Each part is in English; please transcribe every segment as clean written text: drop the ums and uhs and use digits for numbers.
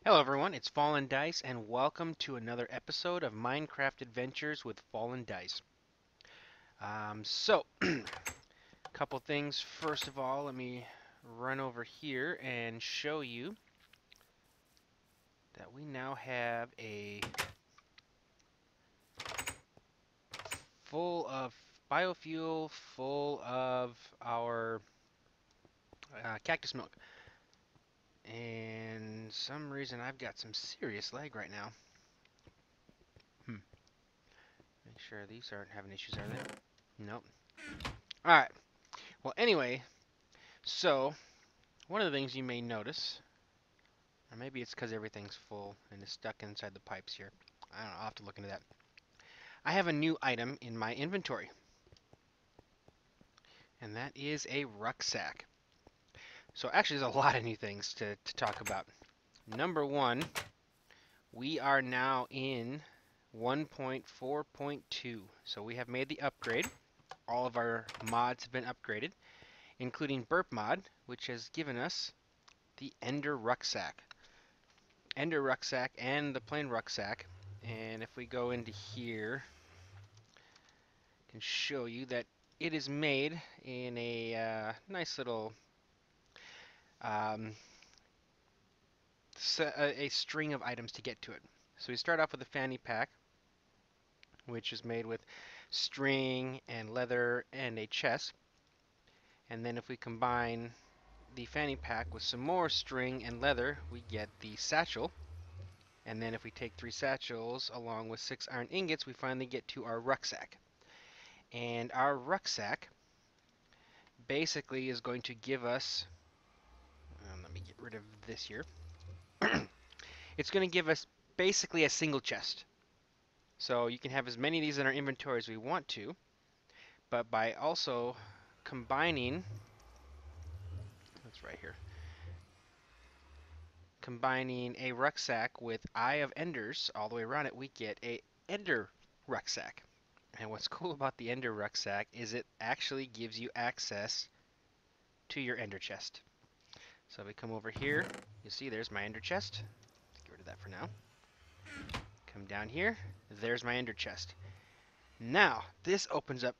Hello everyone, it's FallenDice and welcome to another episode of Minecraft Adventures with FallenDice. A couple things. First of all, let me run over here and show you that we now have a full of biofuel, full of our cactus milk. And some reason I've got some serious lag right now. Make sure these aren't having issues, are they? Nope. Alright. Well, anyway, so one of the things you may notice, or maybe it's because everything's full and is stuck inside the pipes here. I don't know, I'll have to look into that. I have a new item in my inventory, and that is a rucksack. So actually there's a lot of new things to talk about. Number one, we are now in 1.4.2. So we have made the upgrade. All of our mods have been upgraded, including Burp Mod, which has given us the Ender Rucksack. Ender Rucksack and the plain rucksack. And if we go into here, I can show you that it is made in a nice little a string of items to get to it. So we start off with a fanny pack, which is made with string and leather and a chest. And then if we combine the fanny pack with some more string and leather, we get the satchel. And then if we take 3 satchels along with 6 iron ingots, we finally get to our rucksack. And our rucksack basically is going to give us, let me get rid of this here. It's going to give us basically a single chest. So you can have as many of these in our inventory as we want to, but by also combining, that's right here, combining a rucksack with Eye of Enders all the way around it, we get a Ender rucksack. And what's cool about the Ender rucksack is it actually gives you access to your Ender chest. So if we come over here, you see there's my Ender chest. Let's get rid of that for now. Come down here, there's my Ender chest. Now, this opens up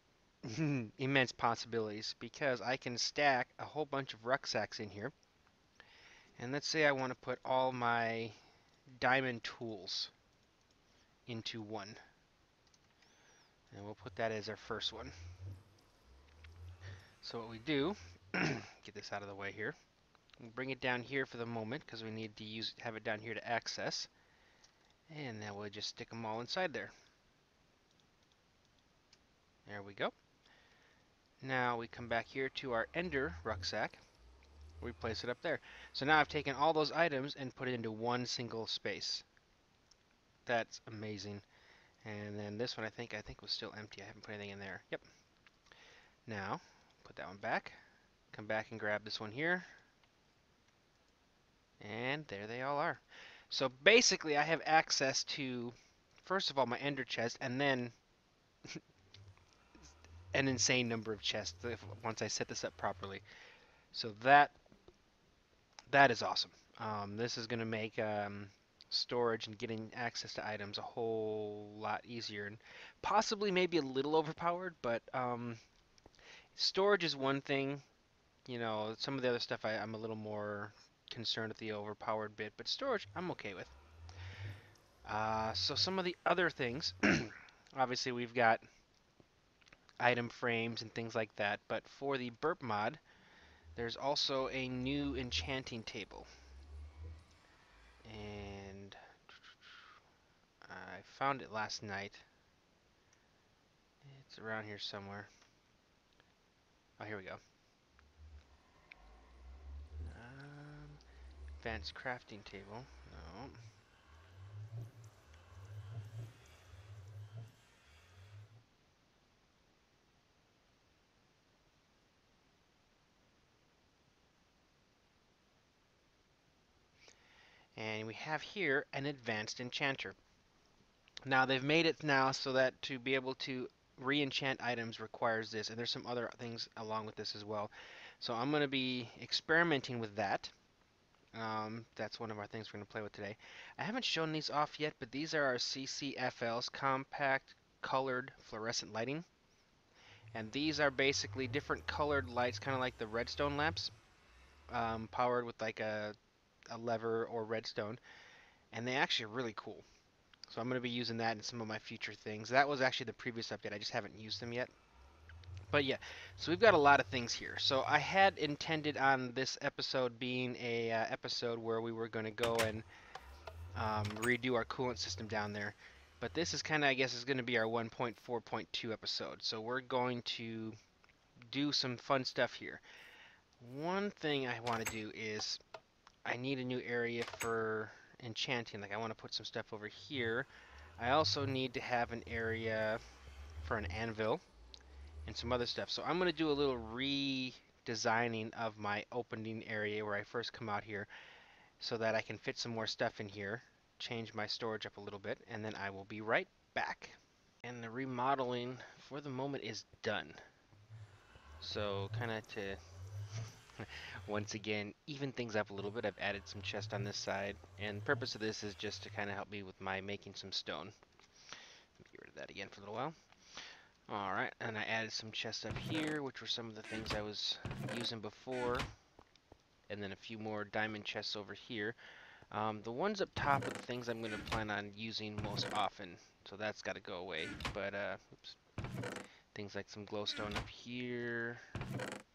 immense possibilities because I can stack a whole bunch of rucksacks in here. And let's say I want to put all my diamond tools into one. And we'll put that as our first one. So what we do, get this out of the way here. We'll bring it down here for the moment because we need to have it down here to access. And then we'll just stick them all inside there. There we go. Now we come back here to our Ender rucksack. We place it up there. So now I've taken all those items and put it into one single space. That's amazing. And then this one I think was still empty. I haven't put anything in there. Yep. Now, put that one back. Come back and grab this one here. And there they all are. So basically I have access to, first of all, my Ender chest, and then an insane number of chests once I set this up properly. So that is awesome. This is going to make storage and getting access to items a whole lot easier, and possibly maybe a little overpowered, but storage is one thing. You know, some of the other stuff I'm a little more concerned with the overpowered bit, but storage I'm okay with. So some of the other things, obviously we've got item frames and things like that, but for the burp mod, there's also a new enchanting table. And I found it last night. It's around here somewhere. Oh, here we go. Advanced crafting table. No. And we have here an advanced enchanter. Now they've made it now so that to be able to re-enchant items requires this, and there's some other things along with this as well. So I'm going to be experimenting with that. That's one of our things we're going to play with today. I haven't shown these off yet, but these are our CCFLs, compact colored fluorescent lighting. And these are basically different colored lights, kind of like the redstone lamps, powered with like a lever or redstone. And they actually are really cool. So I'm going to be using that in some of my future things. That was actually the previous update. I just haven't used them yet. But yeah, so we've got a lot of things here. So I had intended on this episode being a episode where we were going to go and redo our coolant system down there. But this is kind of, I guess, is going to be our 1.4.2 episode. So we're going to do some fun stuff here. One thing I want to do is I need a new area for enchanting. Like I want to put some stuff over here. I also need to have an area for an anvil and some other stuff. So I'm going to do a little redesigning of my opening area where I first come out here so that I can fit some more stuff in here, change my storage up a little bit, and then I will be right back. And the remodeling for the moment is done. So kind of to once again even things up a little bit, I've added some chest on this side, and the purpose of this is just to kind of help me with my making some stone. Let me get rid of that again for a little while. Alright, and I added some chests up here, which were some of the things I was using before, and then a few more diamond chests over here. The ones up top are the things I'm going to plan on using most often, so that's got to go away. But oops. Things like some glowstone up here,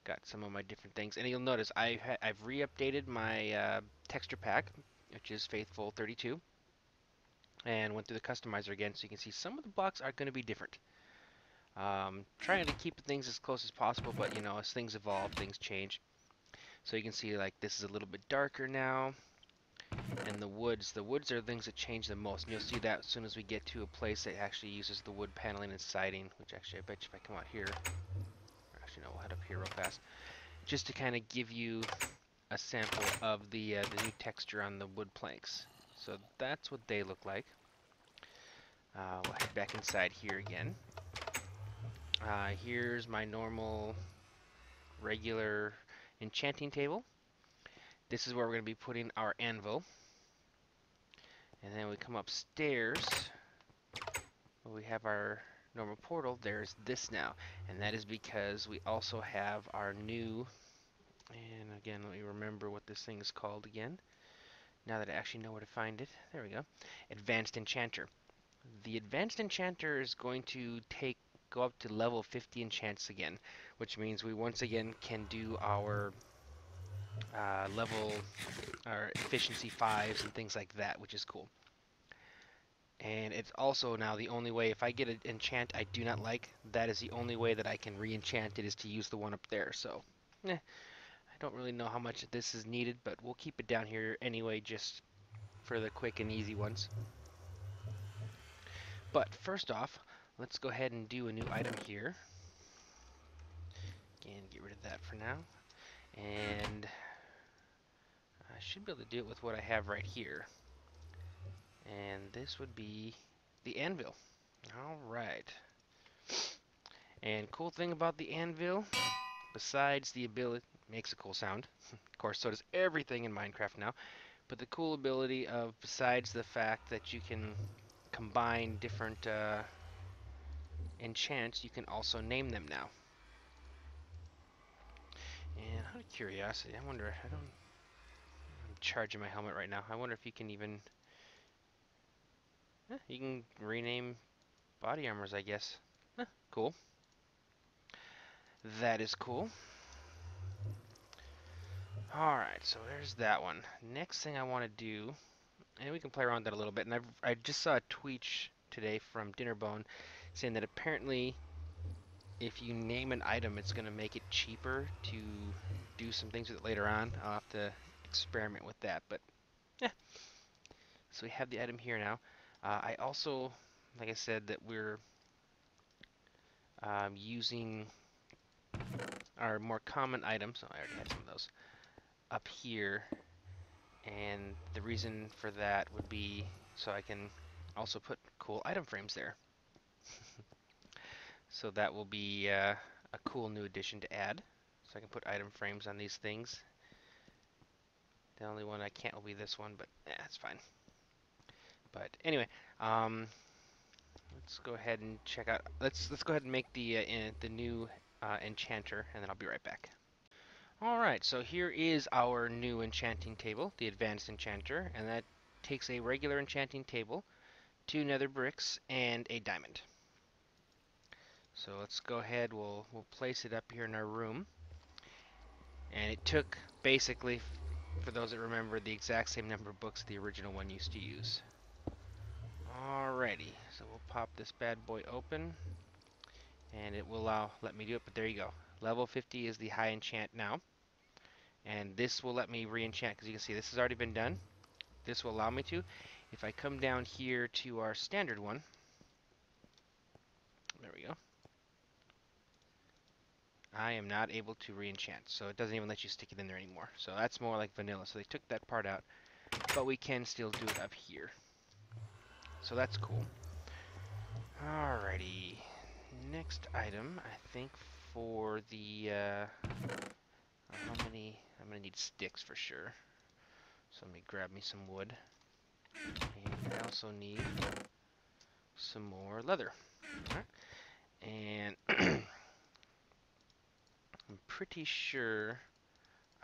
got some of my different things, and you'll notice I've re-updated my texture pack, which is Faithful 32, and went through the customizer again, so you can see some of the blocks are going to be different. Trying to keep things as close as possible, but you know, as things evolve, things change. So you can see like this is a little bit darker now. And the woods are the things that change the most. And you'll see that as soon as we get to a place that actually uses the wood paneling and siding, which actually I bet you if I come out here, or actually no, we'll head up here real fast, just to kind of give you a sample of the new texture on the wood planks. So that's what they look like. We'll head back inside here again. Here's my normal regular enchanting table. This is where we're going to be putting our anvil. And then we come upstairs, where we have our normal portal. There's this now, and that is because we also have our new, and again, let me remember what this thing is called again, now that I actually know where to find it. There we go. Advanced Enchanter. The Advanced Enchanter is going to go up to level 50 enchants again, which means we once again can do our our efficiency 5s and things like that, which is cool. And it's also now the only way, if I get an enchant I do not like, that is the only way that I can re-enchant it, is to use the one up there. So, I don't really know how much this is needed, but we'll keep it down here anyway, just for the quick and easy ones. But first off, let's go ahead and do a new item here. Again, get rid of that for now. And I should be able to do it with what I have right here. And this would be the anvil. Alright. And cool thing about the anvil, besides the ability, makes a cool sound. Of course, so does everything in Minecraft now. But the cool ability of, besides the fact that you can combine different enchants, you can also name them now. And out of curiosity, I wonder, I'm charging my helmet right now. I wonder if you can even, you can rename body armors, I guess. Cool. That is cool. Alright, so there's that one. Next thing I want to do, and we can play around with that a little bit, and I just saw a tweet today from Dinnerbone saying that apparently if you name an item, it's going to make it cheaper to do some things with it later on. I'll have to experiment with that, but yeah. So we have the item here now. I also, like I said, that we're using our more common items. Oh, I already had some of those up here, and the reason for that would be so I can also put cool item frames there. So that will be a cool new addition to add. So I can put item frames on these things The only one I can't will be this one, but that's fine. But anyway, um, let's go ahead and check out. Let's go ahead and make the new enchanter, and then I'll be right back. All right, so here is our new enchanting table, the advanced enchanter, and that takes a regular enchanting table, 2 nether bricks, and a diamond. So let's go ahead. We'll place it up here in our room, and it took basically, for those that remember, the exact same number of books the original one used to use. Alrighty, so we'll pop this bad boy open, and it will let me do it. But there you go. Level 50 is the high enchant now, and this will let me re-enchant because you can see this has already been done. This will allow me to. If I come down here to our standard one, there we go. I am not able to re-enchant, so it doesn't even let you stick it in there anymore. So that's more like vanilla. So they took that part out, but we can still do it up here. So that's cool. Alrighty, next item, I think for the, how many, I'm going to need sticks for sure. So let me grab me some wood. And I also need some more leather. Alright. And I'm pretty sure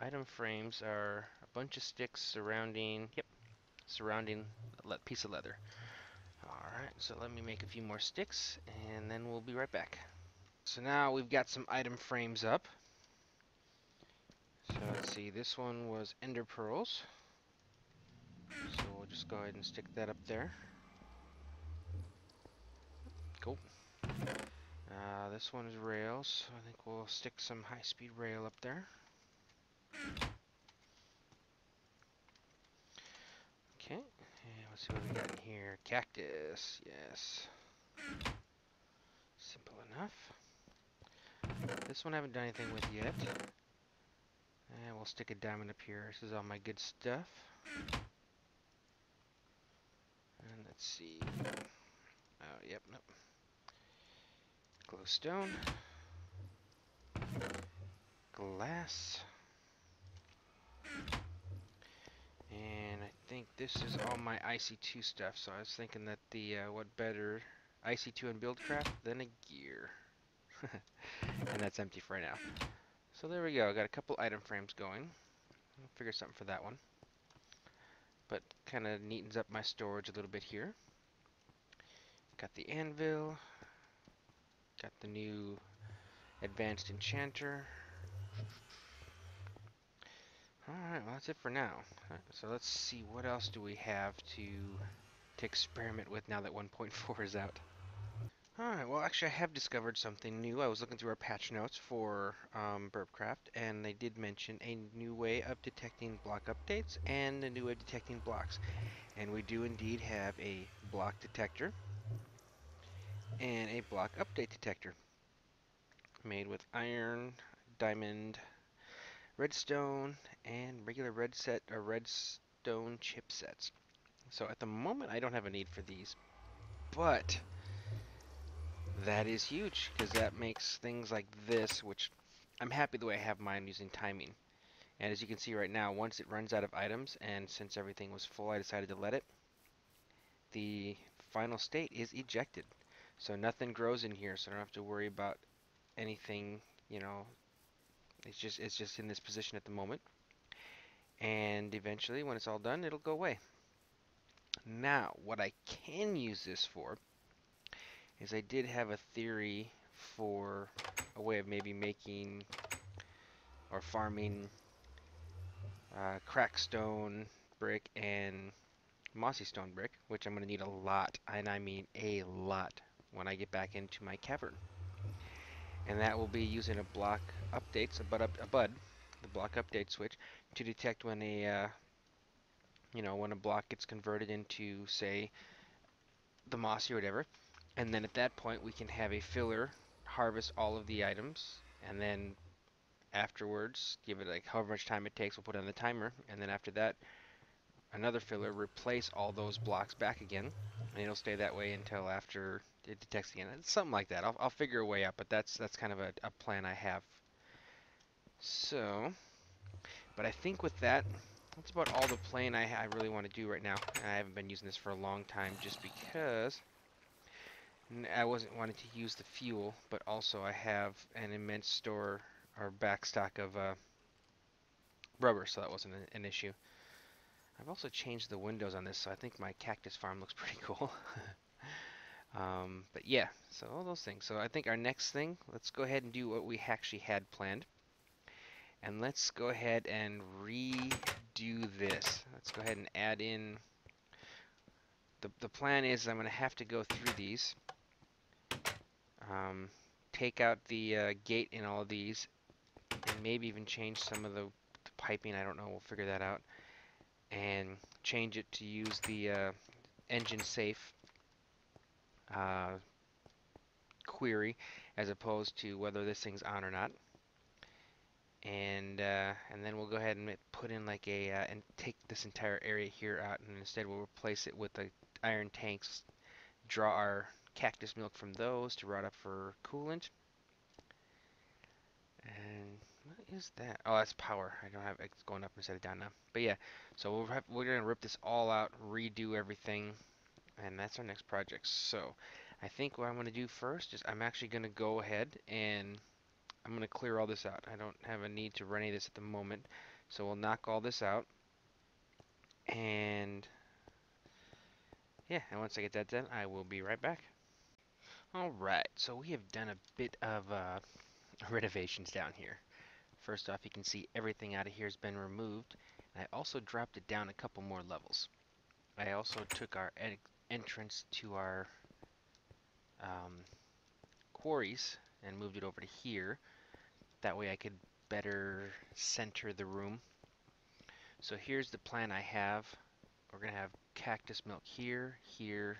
item frames are a bunch of sticks surrounding, surrounding a piece of leather. Alright, so let me make a few more sticks, and then we'll be right back. So now we've got some item frames up. So let's see, this one was ender pearls. So we'll just go ahead and stick that up there. Cool. This one is rails, so I think we'll stick some high-speed rail up there. Okay, and let's see what we got in here. Cactus, yes. Simple enough. This one I haven't done anything with yet. And we'll stick a diamond up here. This is all my good stuff. And let's see. Oh, yep, nope. Glowstone. Glass. And I think this is all my IC2 stuff. So I was thinking that what better IC2 and Buildcraft than a gear. And that's empty for right now. So there we go. I got a couple item frames going. I'll figure something for that one. But kind of neatens up my storage a little bit here. Got the anvil. Got the new advanced enchanter. Alright, well that's it for now. Right, so let's see what else do we have to experiment with now that 1.4 is out. Alright, well actually I have discovered something new. I was looking through our patch notes for Burpcraft, and they did mention a new way of detecting block updates and a new way of detecting blocks. And we do indeed have a block detector and a block update detector made with iron, diamond, redstone, and regular redstone chipsets. So at the moment I don't have a need for these, but that is huge because that makes things like this, which I'm happy the way I have mine using timing. And as you can see right now, once it runs out of items, and since everything was full, I decided to let it, the final state is ejected. So nothing grows in here, so I don't have to worry about anything, you know, it's just in this position at the moment. And eventually, when it's all done, it'll go away. Now, what I can use this for is I did have a theory for a way of maybe making or farming crackstone brick and mossy stone brick, which I'm going to need a lot, and I mean a lot, when I get back into my cavern. And that will be using a block updates, the block update switch, to detect when when a block gets converted into, say, the mossy or whatever. And then at that point, we can have a filler harvest all of the items, and then afterwards, give it like however much time it takes, we'll put it on the timer, and then after that, another filler replace all those blocks back again, and it'll stay that way until after it detects again. It's something like that. I'll figure a way out, but that's kind of a plan I have. So, but I think with that, that's about all the plane I really want to do right now. And I haven't been using this for a long time just because I wasn't wanting to use the fuel, but also I have an immense store or backstock of rubber, so that wasn't an issue. I've also changed the windows on this, so I think my cactus farm looks pretty cool. But yeah, so all those things. So I think our next thing, let's go ahead and do what we actually had planned. And let's go ahead and redo this. Let's go ahead and add in, the plan is I'm going to have to go through these, take out the gate in all of these, and maybe even change some of the piping. I don't know, we'll figure that out. And change it to use the engine safe query as opposed to whether this thing's on or not. And then we'll go ahead and put in like a and take this entire area here out, and instead we'll replace it with the iron tanks. Draw our cactus milk from those to route up for coolant. And what is that? Oh, that's power. I don't have it's going up instead of down now. But yeah, so we're gonna rip this all out, redo everything, and that's our next project. So I think what I'm gonna do first is I'm actually gonna go ahead and I'm going to clear all this out. I don't have a need to run any of this at the moment. So we'll knock all this out. And yeah, and once I get that done, I will be right back. Alright, so we have done a bit of renovations down here. First off, you can see everything out of here has been removed. And I also dropped it down a couple more levels. I also took our entrance to our quarries and moved it over to here. That way I could better center the room. So here's the plan I have. We're going to have cactus milk here, here,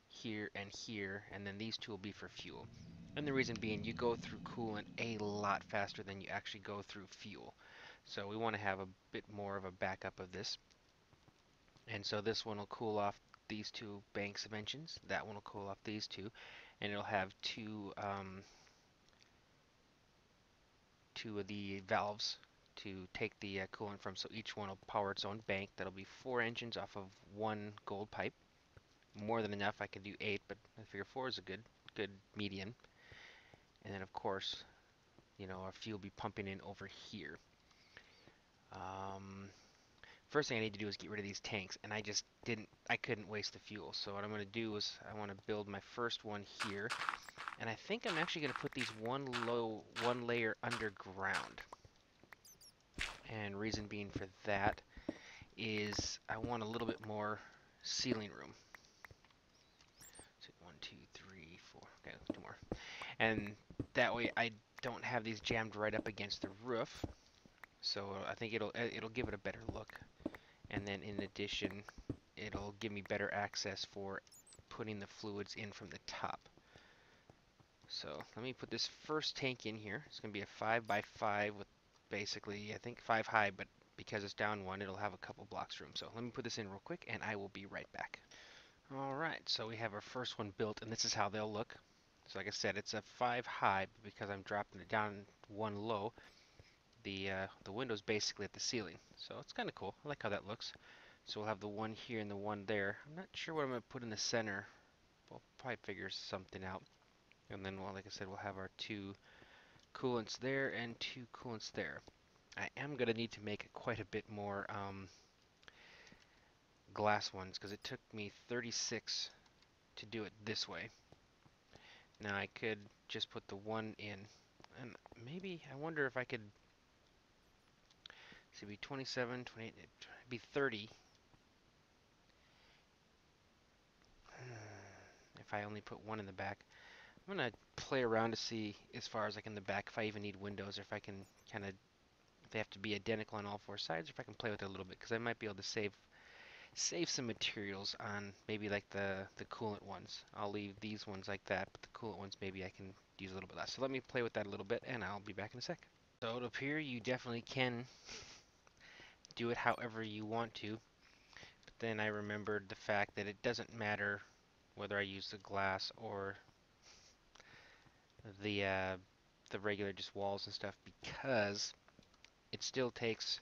here, and here, and then these two will be for fuel. And the reason being, you go through coolant a lot faster than you actually go through fuel. So we want to have a bit more of a backup of this. And so this one will cool off these two banks of engines. That one will cool off these two. And it'll have two of the valves to take the coolant from, so each one will power its own bank. That'll be 4 engines off of 1 gold pipe. More than enough. I can do 8, but I figure 4 is a good median. And then of course, you know, our fuel will be pumping in over here. First thing I need to do is get rid of these tanks, and I couldn't waste the fuel. So what I'm going to do is I want to build my first one here, and I think I'm actually going to put these one layer underground. And reason being for that is I want a little bit more ceiling room. So 1, 2, 3, 4. Okay, 2 more. And that way I don't have these jammed right up against the roof. So I think it'll give it a better look. And then in addition, it'll give me better access for putting the fluids in from the top. So let me put this first tank in here. It's going to be a 5x5 with basically, I think 5 high, but because it's down 1, it'll have a couple blocks room. So let me put this in real quick, and I will be right back. Alright, so we have our first one built, and this is how they'll look. So like I said, it's a 5 high, but because I'm dropping it down 1 low, the window's basically at the ceiling. So it's kind of cool. I like how that looks. So we'll have the one here and the one there. I'm not sure what I'm going to put in the center. We'll probably figure something out. And then, well, like I said, we'll have our 2 coolants there and 2 coolants there. I am going to need to make quite a bit more glass ones, because it took me 36 to do it this way. Now I could just put the one in, and maybe I wonder if I could see, be 27, 28, it'd be 30 if I only put one in the back. I'm gonna play around to see as far as like in the back if I even need windows, or if I can kind of, if they have to be identical on all 4 sides, or if I can play with it a little bit, because I might be able to save some materials on maybe like the coolant ones. I'll leave these ones like that, but the coolant ones maybe I can use a little bit less. So let me play with that a little bit, and I'll be back in a sec. So up here you definitely can do it however you want to, but then I remembered the fact that it doesn't matter whether I use the glass or the regular just walls and stuff, because it still takes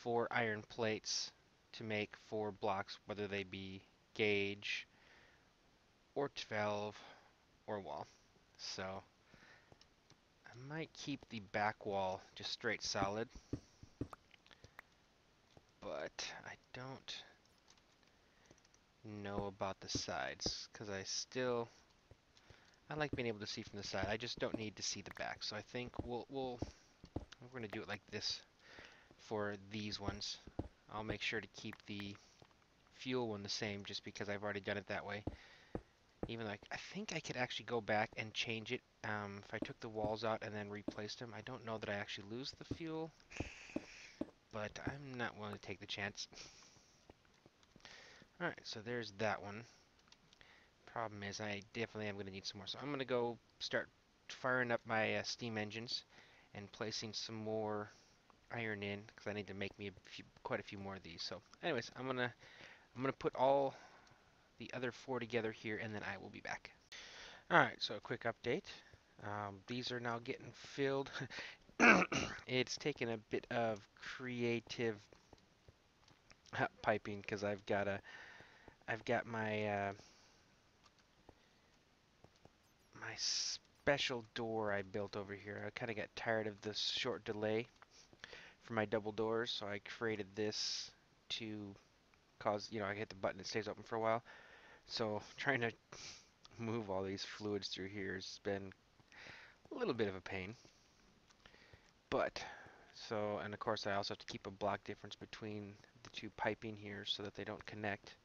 4 iron plates to make 4 blocks, whether they be gauge or valve or wall. So I might keep the back wall just straight solid, but I don't know about the sides because I like being able to see from the side. I just don't need to see the back. So I think we're going to do it like this for these ones. I'll make sure to keep the fuel one the same just because I've already done it that way. Even though I think I could actually go back and change it if I took the walls out and then replaced them. I don't know that I actually lose the fuel, but I'm not willing to take the chance. Alright, so there's that one. Problem is I definitely am going to need some more. So I'm going to go start firing up my steam engines and placing some more iron in because I need to make me quite a few more of these. So anyways, I'm gonna put all the other 4 together here and then I will be back. Alright, so a quick update. These are now getting filled. It's taken a bit of creative piping because I've got my my special door I built over here. I kind of got tired of this short delay for my double doors, so I created this to cause, I hit the button, it stays open for a while. So trying to move all these fluids through here has been a little bit of a pain. But, and of course I also have to keep a block difference between the 2 piping here so that they don't connect.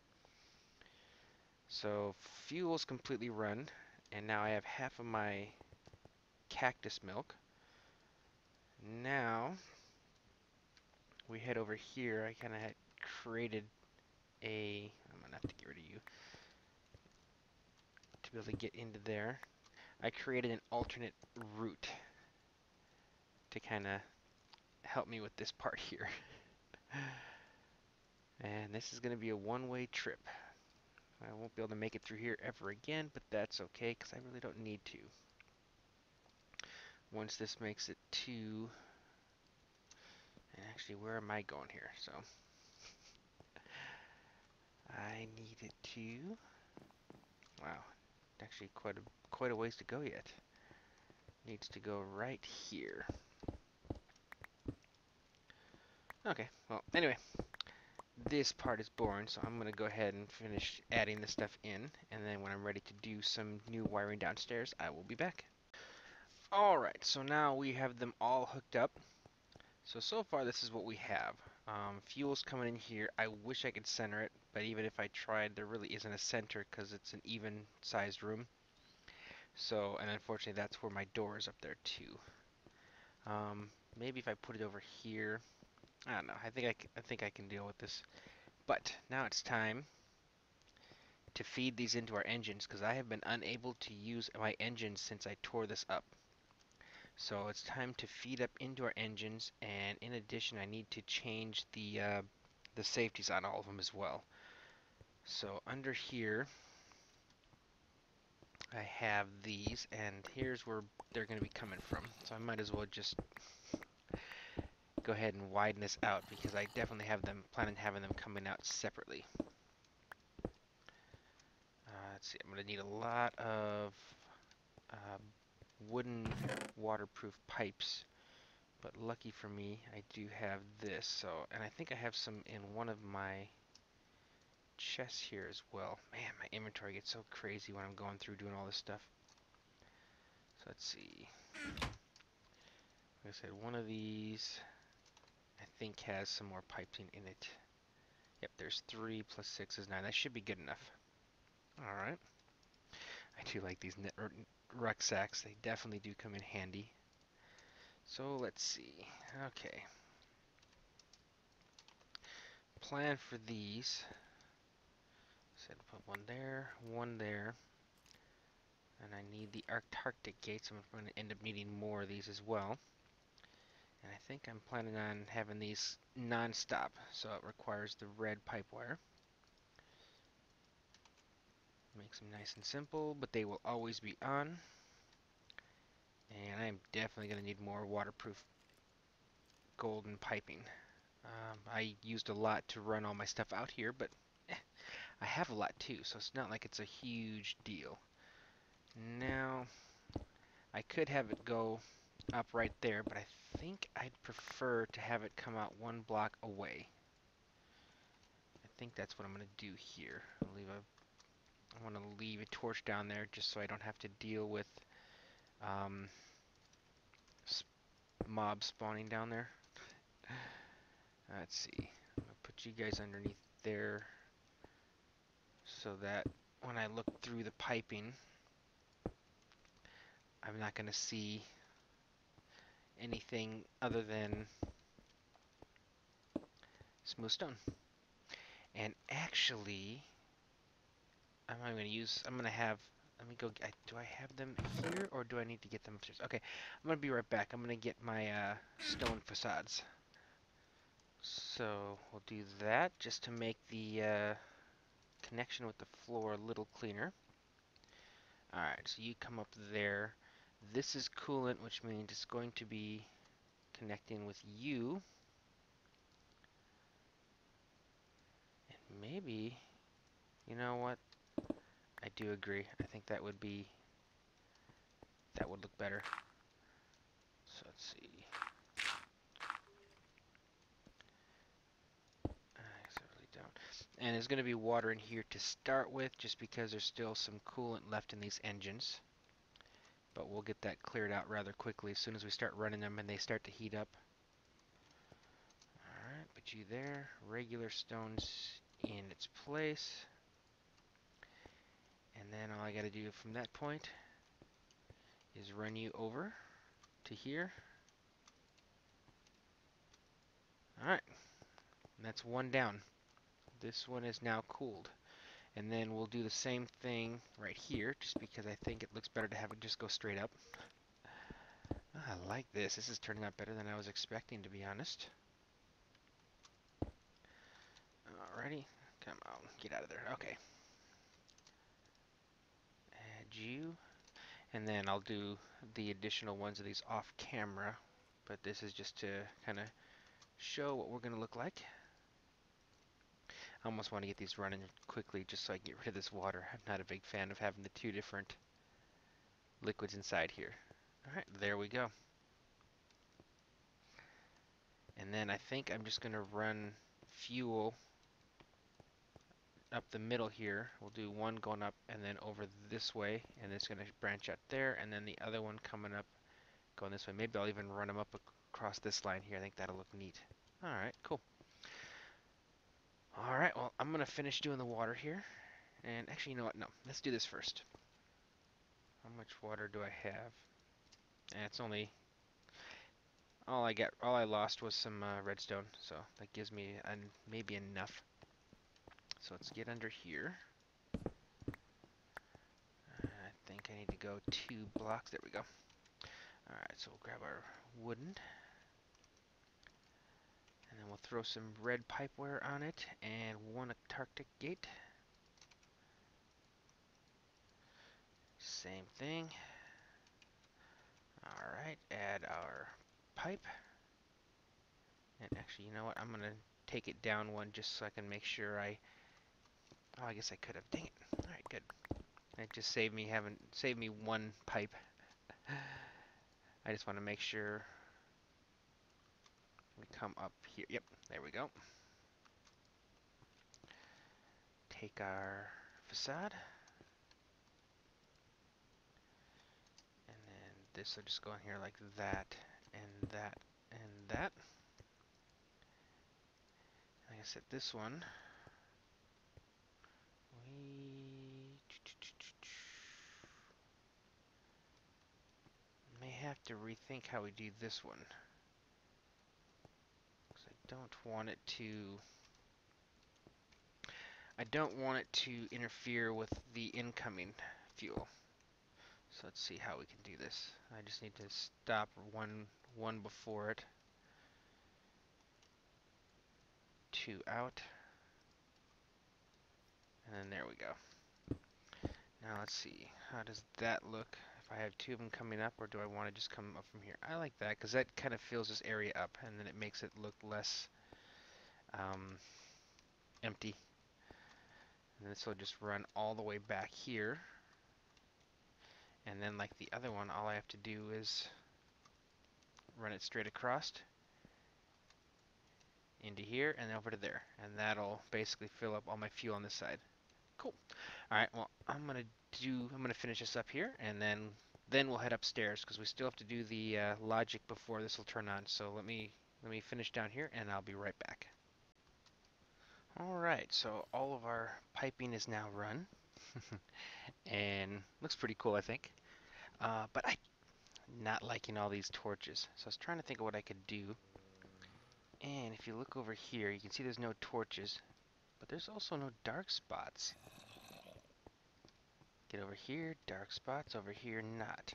So fuel's completely run, and now I have half of my cactus milk. Now we head over here. I kind of had created I'm gonna have to get rid of you to be able to get into there. I created an alternate route to kind of help me with this part here. And this is going to be a one-way trip. I won't be able to make it through here ever again, but that's okay because I really don't need to. Once this makes it to, and actually where am I going here? So I need it to, wow, actually quite a ways to go yet. Needs to go right here. Okay, well, anyway, this part is boring, so I'm going to go ahead and finish adding the stuff in, and then when I'm ready to do some new wiring downstairs, I will be back. Alright, so now we have them all hooked up. So far this is what we have. Fuel's coming in here. I wish I could center it, but even if I tried, there really isn't a center because it's an even-sized room. So, and unfortunately that's where my door is up there too. Maybe if I put it over here, I don't know. I think I can deal with this. But now it's time to feed these into our engines because I have been unable to use my engines since I tore this up. So it's time to feed up into our engines, and in addition I need to change the safeties on all of them as well. So under here I have these, and here's where they're going to be coming from. So I might as well just go ahead and widen this out because I definitely have them planning on having them coming out separately. Let's see, I'm going to need a lot of wooden waterproof pipes, but lucky for me I do have this. So, and I think I have some in one of my chests here as well. Man, my inventory gets so crazy when I'm going through doing all this stuff. So let's see. Like I said, one of these I think has some more piping in it. Yep, there's 3 plus 6 is 9. That should be good enough. Alright. I do like these rucksacks. They definitely do come in handy. So let's see. Okay. Plan for these. Said put one there. And I need the Antarctic gates. I'm going to end up needing more of these as well. And I think I'm planning on having these non-stop, so it requires the red pipe wire. Makes them nice and simple, but they will always be on. And I'm definitely going to need more waterproof golden piping. I used a lot to run all my stuff out here, but I have a lot too, so it's not like it's a huge deal. Now, I could have it go up right there, but I think I'd prefer to have it come out one block away. I think that's what I'm going to do here. I want to leave a torch down there just so I don't have to deal with um, mobs spawning down there. Let's see. I'm going to put you guys underneath there so that when I look through the piping, I'm not going to see anything other than smooth stone. And actually, I'm going to have, let me go, do I have them here or do I need to get them upstairs? Okay, I'm going to be right back. I'm going to get my stone facades. So we'll do that just to make the connection with the floor a little cleaner. Alright, so you come up there. This is coolant, which means it's going to be connecting with you. And maybe, you know what? I do agree. I think that would look better. So let's see. I really don't. And there's going to be water in here to start with, just because there's still some coolant left in these engines. But we'll get that cleared out rather quickly as soon as we start running them and they start to heat up. Alright, put you there. Regular stones in its place. And then all I got to do from that point is run you over to here. Alright, and that's one down. This one is now cooled. And then we'll do the same thing right here, just because I think it looks better to have it just go straight up. I like this. This is turning out better than I was expecting, to be honest. Alrighty, come on, get out of there. Okay. Add you. And then I'll do the additional ones of these off camera. But this is just to kind of show what we're going to look like. I almost want to get these running quickly just so I can get rid of this water. I'm not a big fan of having the two different liquids inside here. Alright, there we go. And then I think I'm just going to run fuel up the middle here. We'll do one going up and then over this way, and it's going to branch out there, and then the other one coming up going this way. Maybe I'll even run them up across this line here. I think that'll look neat. Alright, cool. Alright, well, I'm going to finish doing the water here. And actually, you know what? No, let's do this first. How much water do I have? And it's only... all I lost was some redstone, so that gives me maybe enough. So let's get under here. I think I need to go 2 blocks. There we go. Alright, so we'll grab our wooden. And then we'll throw some red pipeware on it and 1 Antarctic gate. Same thing. Alright, add our pipe. And actually, you know what? I'm going to take it down 1 just so I can make sure oh, I guess I could have. Dang it. Alright, good. It just saved me 1 pipe. I just want to make sure we come up here. Yep, there we go. Take our facade. And then this will just go in here like that, and that, and that. Like I said, this one, we may have to rethink how we do this one. Because I don't want it to interfere with the incoming fuel. So let's see how we can do this. I just need to stop one before it. 2 out. And then there we go. Now let's see. How does that look? If I have 2 of them coming up, or do I want to just come up from here? I like that because that kind of fills this area up, and then it makes it look less um, empty. And this will just run all the way back here. And then like the other one, all I have to do is run it straight across into here and over to there. And that'll basically fill up all my fuel on this side. Cool. Alright, well I'm gonna finish this up here and then we'll head upstairs because we still have to do the logic before this will turn on. So let me finish down here and I'll be right back. Alright, so all of our piping is now run. And looks pretty cool, I think. But I'm not liking all these torches. So I was trying to think of what I could do. And if you look over here, you can see there's no torches, but there's also no dark spots. Get over here, dark spots, over here, not.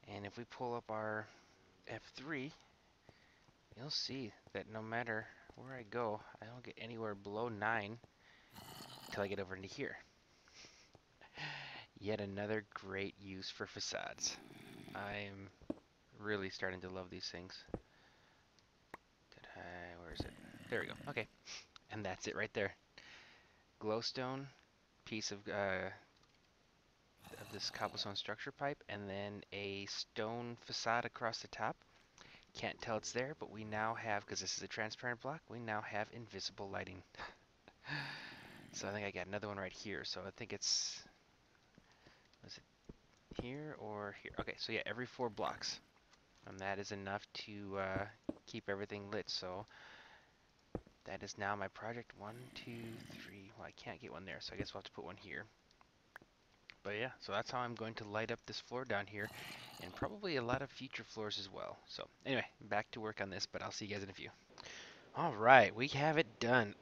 And if we pull up our F3, you'll see that no matter where I go, I don't get anywhere below 9 until I get over into here. Yet another great use for facades. I'm really starting to love these things. Where is it? There we go. Okay. And that's it right there. Glowstone, piece of this cobblestone structure pipe, and then a stone facade across the top. Can't tell it's there, but we now have, because this is a transparent block, we now have invisible lighting. So I think I got another one right here. So I think it's, was it here or here? Okay, so yeah, every 4 blocks. And that is enough to keep everything lit. So that is now my project. 1, 2, 3. Well, I can't get one there, so I guess we'll have to put one here. But yeah, so that's how I'm going to light up this floor down here, and probably a lot of future floors as well. So anyway, back to work on this, but I'll see you guys in a few. All right, we have it done.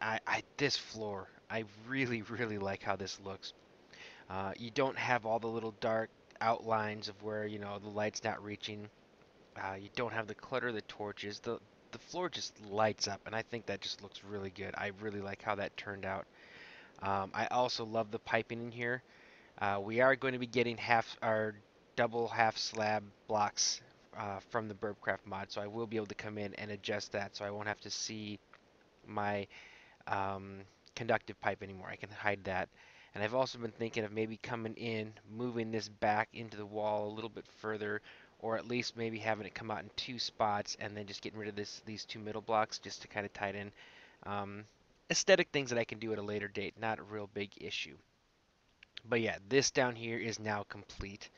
This floor, I really, really like how this looks. You don't have all the little dark outlines of where, you know, the light's not reaching. You don't have the clutter of the torches. The floor just lights up, and I think that just looks really good. I really like how that turned out. I also love the piping in here. We are going to be getting double half slab blocks from the Burpcraft mod, so I will be able to come in and adjust that, so I won't have to see my conductive pipe anymore. I can hide that. And I've also been thinking of maybe coming in, moving this back into the wall a little bit further, or at least maybe having it come out in 2 spots and then just getting rid of these 2 middle blocks just to kind of tie it in. Aesthetic things that I can do at a later date, not a real big issue. But yeah, this down here is now complete.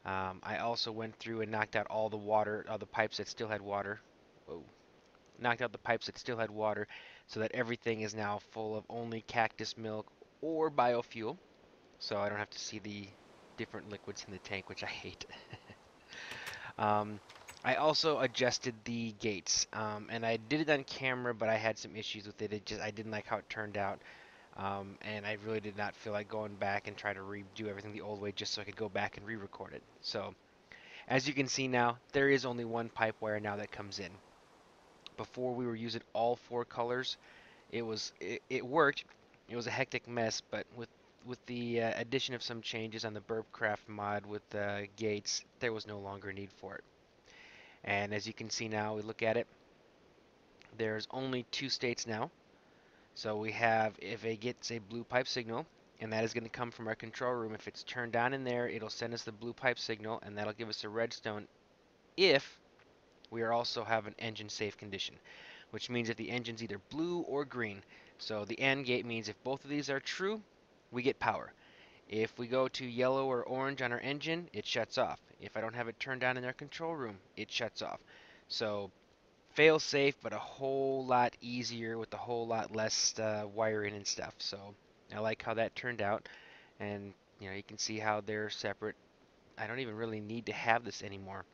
I also went through and knocked out all the water, all the pipes that still had water. Whoa. Knocked out the pipes that still had water so that everything is now full of only cactus milk or biofuel. So I don't have to see the different liquids in the tank, which I hate. I also adjusted the gates, and I did it on camera, but I had some issues with it. I didn't like how it turned out. And I really did not feel like going back and try to redo everything the old way just so I could go back and re-record it. So, as you can see now, there is only one pipe wire now that comes in. Before we were using all 4 colors, it worked. It was a hectic mess, but with the addition of some changes on the Burpcraft mod with the gates, there was no longer a need for it. And as you can see now, we look at it, there's only 2 states now. So we have, if it gets a blue pipe signal, and that is going to come from our control room. If it's turned on in there, it'll send us the blue pipe signal, and that'll give us a redstone if we are also have an engine safe condition, which means if the engine's either blue or green. So the AND gate means if both of these are true, we get power. If we go to yellow or orange on our engine, it shuts off. If I don't have it turned on in our control room, it shuts off. So fail safe, but a whole lot easier with a whole lot less wiring and stuff. So I like how that turned out, and you know, you can see how they're separate. I don't even really need to have this anymore.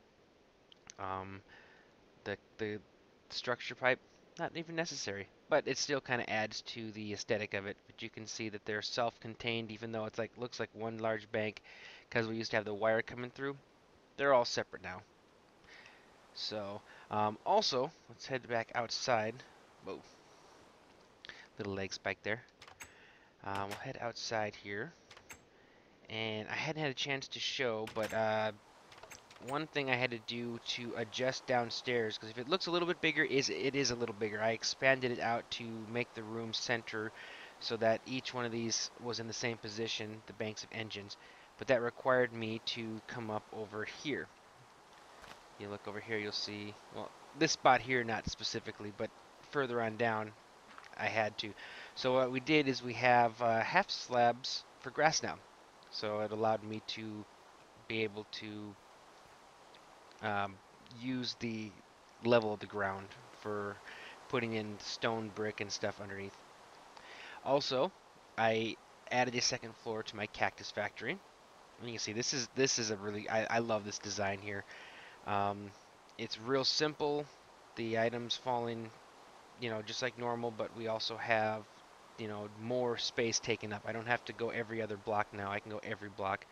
The structure pipe, not even necessary, but it still kind of adds to the aesthetic of it. But you can see that they're self-contained, even though it's like looks like one large bank, because we used to have the wire coming through. They're all separate now. So also, let's head back outside. Whoa, little leg spike there. We'll head outside here. And I hadn't had a chance to show, but one thing I had to do to adjust downstairs, because if it looks a little bit bigger, it is a little bigger. I expanded it out to make the room center so that each one of these was in the same position, the banks of engines. But that required me to come up over here. You look over here, you'll see, well, this spot here, not specifically, but further on down, I had to. So what we did is we have half slabs for grass now. So it allowed me to be able to um, use the level of the ground for putting in stone, brick, and stuff underneath. Also, I added a second floor to my cactus factory. And you can see this is a really I love this design here. Um, it's real simple. The items fall in, just like normal, but we also have, more space taken up. I don't have to go every other block now. I can go every block.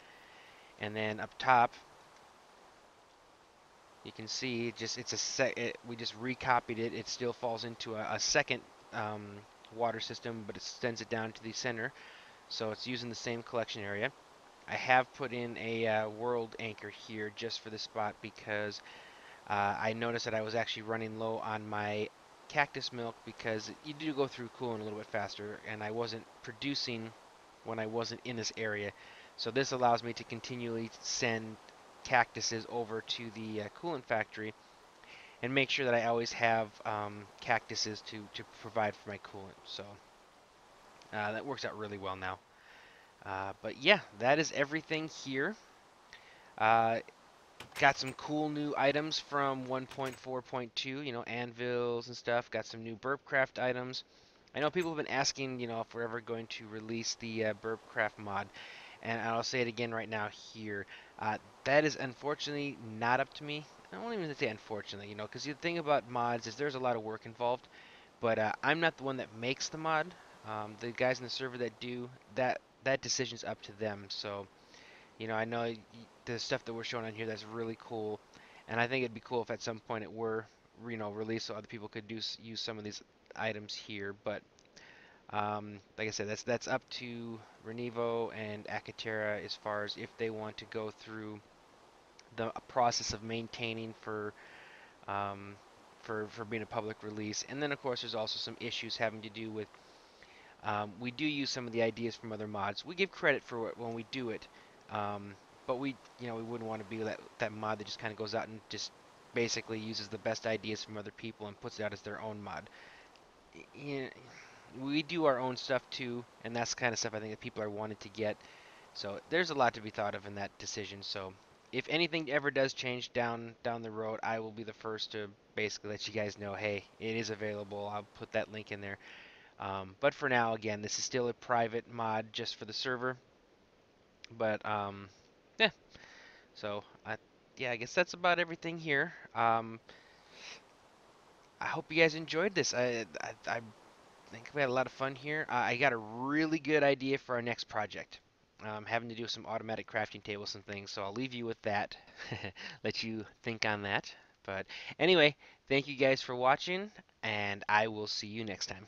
And then up top, you can see just we just recopied it. It still falls into a second um, water system, but it sends it down to the center. So it's using the same collection area. I have put in a world anchor here just for this spot because I noticed that I was actually running low on my cactus milk because you do go through cooling a little bit faster, and I wasn't producing when I wasn't in this area. So this allows me to continually send cactuses over to the coolant factory and make sure that I always have cactuses to provide for my coolant. So that works out really well now. But yeah, that is everything here. Uh, Got some cool new items from 1.4.2, anvils and stuff. Got some new Burpcraft items. I know people have been asking, if we're ever going to release the Burpcraft mod, and I'll say it again right now here. That is unfortunately not up to me. I won't even say unfortunately, because the thing about mods is there's a lot of work involved, but I'm not the one that makes the mod. The guys in the server that do, that decision's up to them. So, I know the stuff that we're showing on here that's really cool, and I think it'd be cool if at some point it were, released so other people could use some of these items here. But like I said, that's up to RenEvo and Acatera as far as if they want to go through the process of maintaining um, for being a public release. And then of course there's also some issues having to do with we do use some of the ideas from other mods. We give credit for when we do it, um, but we wouldn't want to be that mod that just kind of goes out and just basically uses the best ideas from other people and puts it out as their own mod. Y- we do our own stuff too, and that's the kind of stuff I think that people are wanting to get. So there's a lot to be thought of in that decision. So if anything ever does change down the road, I will be the first to basically let you guys know, hey, it is available. I'll put that link in there. But for now, again, this is still a private mod just for the server. But yeah, so yeah, I guess that's about everything here. I hope you guys enjoyed this. I think we had a lot of fun here. I got a really good idea for our next project. Having to do some automatic crafting tables and things, so I'll leave you with that. Let you think on that. But anyway, thank you guys for watching, and I will see you next time.